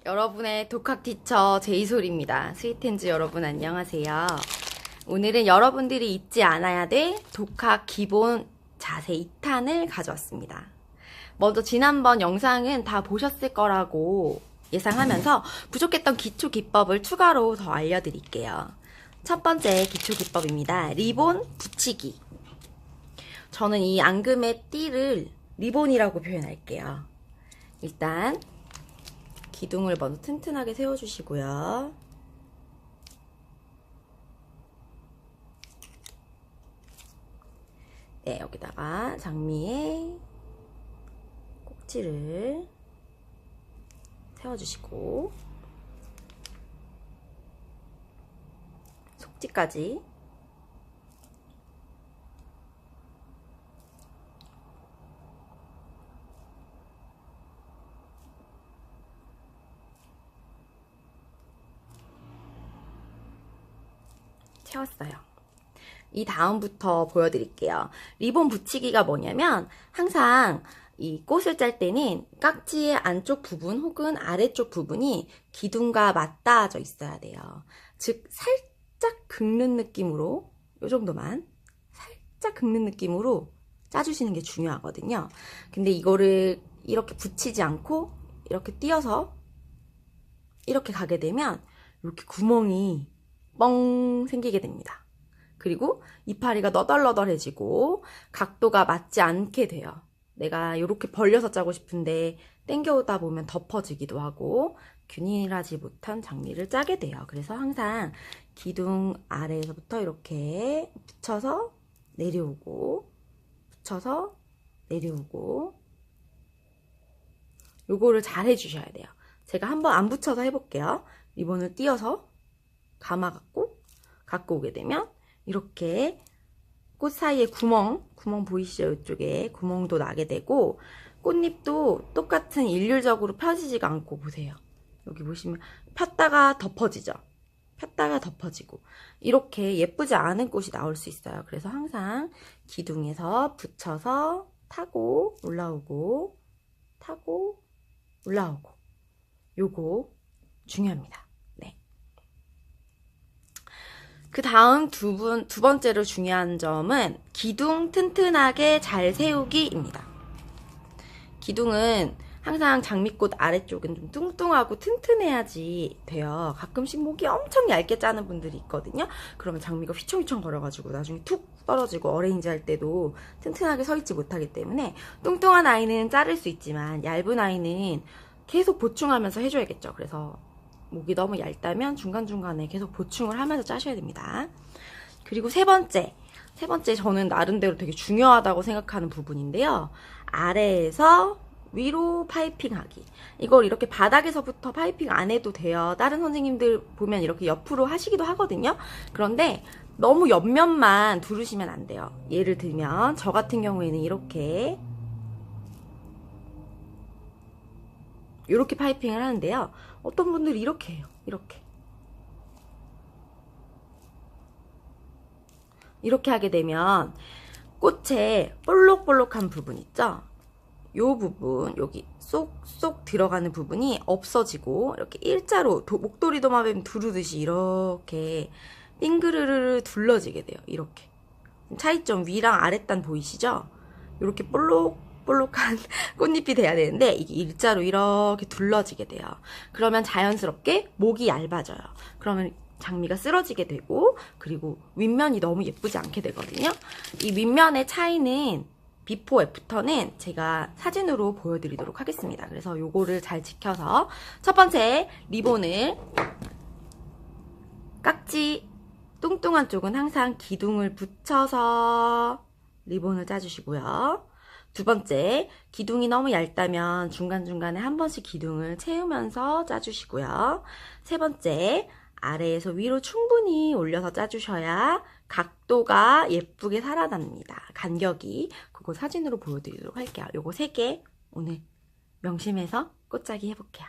여러분의 독학티처 제이솔입니다. 스위트엔즈 여러분 안녕하세요. 오늘은 여러분들이 잊지 않아야 될 독학 기본 자세 2탄을 가져왔습니다. 먼저 지난번 영상은 다 보셨을 거라고 예상하면서 부족했던 기초 기법을 추가로 더 알려드릴게요. 첫 번째 기초 기법입니다. 리본 붙이기. 저는 이 앙금의 띠를 리본이라고 표현할게요. 일단 기둥을 먼저 튼튼하게 세워주시고요. 네, 여기다가 장미의 꼭지를 세워주시고 속지까지 채웠어요. 이 다음부터 보여드릴게요. 리본 붙이기가 뭐냐면 항상 이 꽃을 짤 때는 깍지의 안쪽 부분 혹은 아래쪽 부분이 기둥과 맞닿아져 있어야 돼요. 즉 살짝 긁는 느낌으로, 이 정도만 살짝 긁는 느낌으로 짜주시는 게 중요하거든요. 근데 이거를 이렇게 붙이지 않고 이렇게 띄어서 이렇게 가게 되면 이렇게 구멍이 뻥 생기게 됩니다. 그리고 이파리가 너덜너덜해지고 각도가 맞지 않게 돼요. 내가 이렇게 벌려서 짜고 싶은데 당겨오다 보면 덮어지기도 하고 균일하지 못한 장미를 짜게 돼요. 그래서 항상 기둥 아래에서부터 이렇게 붙여서 내려오고 붙여서 내려오고 요거를 잘 해주셔야 돼요. 제가 한번 안 붙여서 해볼게요. 리본을 띄어서 감아갖고 갖고 오게 되면 이렇게 꽃 사이에 구멍 보이시죠? 이쪽에 구멍도 나게 되고 꽃잎도 똑같은 일률적으로 펴지지가 않고 보세요. 여기 보시면 폈다가 덮어지죠? 폈다가 덮어지고 이렇게 예쁘지 않은 꽃이 나올 수 있어요. 그래서 항상 기둥에서 붙여서 타고 올라오고 타고 올라오고 요거 중요합니다. 그 다음 두 번째로 중요한 점은 기둥 튼튼하게 잘 세우기입니다. 기둥은 항상 장미꽃 아래쪽은 좀 뚱뚱하고 튼튼해야지 돼요. 가끔씩 목이 엄청 얇게 짜는 분들이 있거든요. 그러면 장미가 휘청휘청 거려가지고 나중에 툭 떨어지고 어레인지 할 때도 튼튼하게 서 있지 못하기 때문에 뚱뚱한 아이는 자를 수 있지만 얇은 아이는 계속 보충하면서 해줘야겠죠. 그래서 목이 너무 얇다면 중간중간에 계속 보충을 하면서 짜셔야 됩니다. 그리고 세 번째 저는 나름대로 되게 중요하다고 생각하는 부분인데요. 아래에서 위로 파이핑하기. 이걸 이렇게 바닥에서부터 파이핑 안 해도 돼요. 다른 선생님들 보면 이렇게 옆으로 하시기도 하거든요. 그런데 너무 옆면만 두르시면 안 돼요. 예를 들면 저 같은 경우에는 이렇게 파이핑을 하는데요. 어떤 분들이 이렇게 해요. 이렇게 하게 되면 꽃에 볼록볼록한 부분 있죠? 요 부분, 여기 쏙쏙 들어가는 부분이 없어지고 이렇게 일자로 목도리 도마뱀 두르듯이 이렇게 빙그르르 둘러지게 돼요. 이렇게. 차이점 위랑 아랫단 보이시죠? 이렇게 볼록한 꽃잎이 돼야 되는데 이게 일자로 이렇게 둘러지게 돼요. 그러면 자연스럽게 목이 얇아져요. 그러면 장미가 쓰러지게 되고 그리고 윗면이 너무 예쁘지 않게 되거든요. 이 윗면의 차이는 비포 애프터는 제가 사진으로 보여드리도록 하겠습니다. 그래서 요거를 잘 지켜서 첫 번째 리본을 깍지 뚱뚱한 쪽은 항상 기둥을 붙여서 리본을 짜주시고요. 두 번째, 기둥이 너무 얇다면 중간중간에 한 번씩 기둥을 채우면서 짜주시고요. 세 번째, 아래에서 위로 충분히 올려서 짜주셔야 각도가 예쁘게 살아납니다. 간격이. 그거 사진으로 보여드리도록 할게요. 요거 3개 오늘 명심해서 꽃짜기 해볼게요.